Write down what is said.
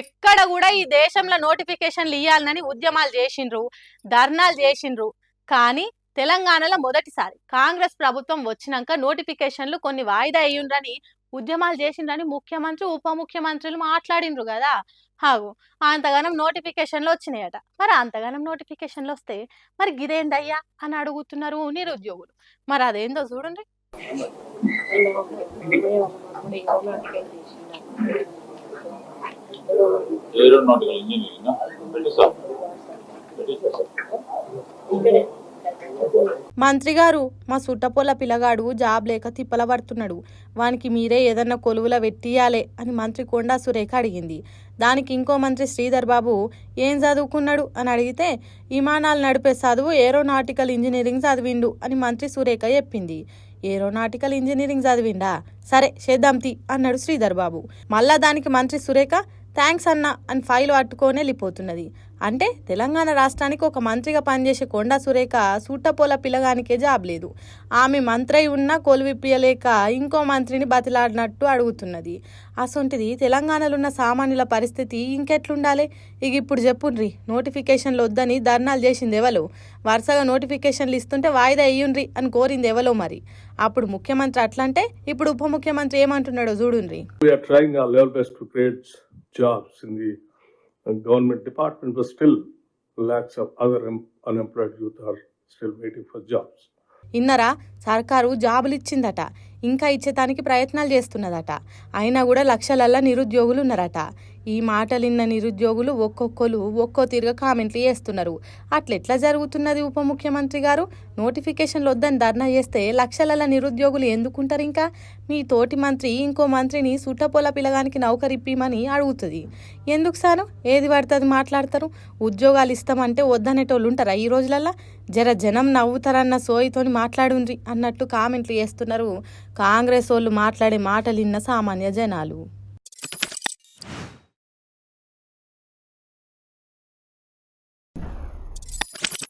ఎక్కడ కూడా ఈ దేశంలో నోటిఫికేషన్లు ఇవ్వాలని ఉద్యమాలు చేసిండ్రు, ధర్నాలు చేసిండ్రు. కానీ తెలంగాణలో మొదటిసారి కాంగ్రెస్ ప్రభుత్వం వచ్చినాక నోటిఫికేషన్లు కొన్ని వాయిదా అయ్యిండ్రని ఉద్యమాలు చేసిండ్రని ముఖ్యమంత్రి ఉప ముఖ్యమంత్రులు మాట్లాడిండ్రు కదా. హాగు అంతగానం నోటిఫికేషన్లు వచ్చినాయట. మరి అంతగానం నోటిఫికేషన్లు వస్తే మరి గిదేందయ్యా అని అడుగుతున్నారు నిరుద్యోగులు. మరి అదేందో చూడండి. ఏరోనాటికల్ ఇంజనీరింగ్ మంత్రి గారు, మా సుట్టపొల్ల పిల్లగాడు జాబ్ లేక తిప్పల పడుతున్నాడు, వానికి మీరే ఏదన్నా కొలువుల పెట్టియాలే అని మంత్రి కొండా సురేఖ అడిగింది. దానికి ఇంకో మంత్రి శ్రీధర్ బాబు ఏం చదువుకున్నాడు అని అడిగితే విమానాలు నడిపే చదువు ఏరోనాటికల్ ఇంజనీరింగ్ చదివిండు అని మంత్రి సురేఖ చెప్పింది. ఏరోనాటికల్ ఇంజనీరింగ్ చదివిండా, సరే చేద్దాంతి అన్నాడు శ్రీధర్ బాబు. మళ్ళా దానికి మంత్రి సురేఖ థ్యాంక్స్ అన్న అని ఫైల్ పట్టుకొని వెళ్ళిపోతున్నది. అంటే తెలంగాణ రాష్ట్రానికి ఒక మంత్రిగా పనిచేసే కొండా సురేఖ సూటపోల పిల్లగానికే జాబ్ లేదు. ఆమె మంత్రి ఉన్నా కొలువిప్పియలేక ఇంకో మంత్రిని బతిలాడినట్టు అడుగుతున్నది. అసొంటిది తెలంగాణలో ఉన్న సామాన్యుల పరిస్థితి ఇంకెట్లుండాలి? ఇక ఇప్పుడు చెప్పుండ్రి, నోటిఫికేషన్లు వద్దని ధర్నాలు చేసింది ఎవలో, వరుసగా నోటిఫికేషన్లు ఇస్తుంటే వాయిదా అయ్యుండ్రి అని కోరింది ఎవలో. మరి అప్పుడు ముఖ్యమంత్రి అట్లంటే ఇప్పుడు ఉప ముఖ్యమంత్రి ఏమంటున్నాడో చూడుండ్రి. Jobs in the government department, but still lakhs of other unemployed youth are still waiting for jobs. ఇన్నరా, సర్కారు జాబులు ఇచ్చిందట, ఇంకా ఇచ్చేదానికి ప్రయత్నాలు చేస్తున్నదట. అయినా కూడా లక్షలల్లా నిరుద్యోగులు ఉన్నారట. ఈ మాటలిన్న నిరుద్యోగులు ఒక్కొక్కరు ఒక్కో తీరుగా కామెంట్లు చేస్తున్నారు. అట్లెట్లా జరుగుతున్నది ఉప ముఖ్యమంత్రి గారు? నోటిఫికేషన్లు వద్దని ధర్నా చేస్తే లక్షలల్లా నిరుద్యోగులు ఎందుకుంటారు? ఇంకా మీ తోటి మంత్రి ఇంకో మంత్రిని సుట్టపొల పిల్లగానికి నౌకరిప్పిమని అడుగుతుంది. ఎందుకు సాను ఏది పడుతుంది మాట్లాడతారు? ఉద్యోగాలు ఇస్తామంటే వద్దనేటోళ్ళు ఉంటారా ఈ రోజులల్లా? జనం నవ్వుతారన్న సోయితోని మాట్లాడుండ్రి అన్నట్టు కామెంట్లు చేస్తున్నారు కాంగ్రెస్ వాళ్ళు మాట్లాడే మాటలిన్న సామాన్య జనాలు.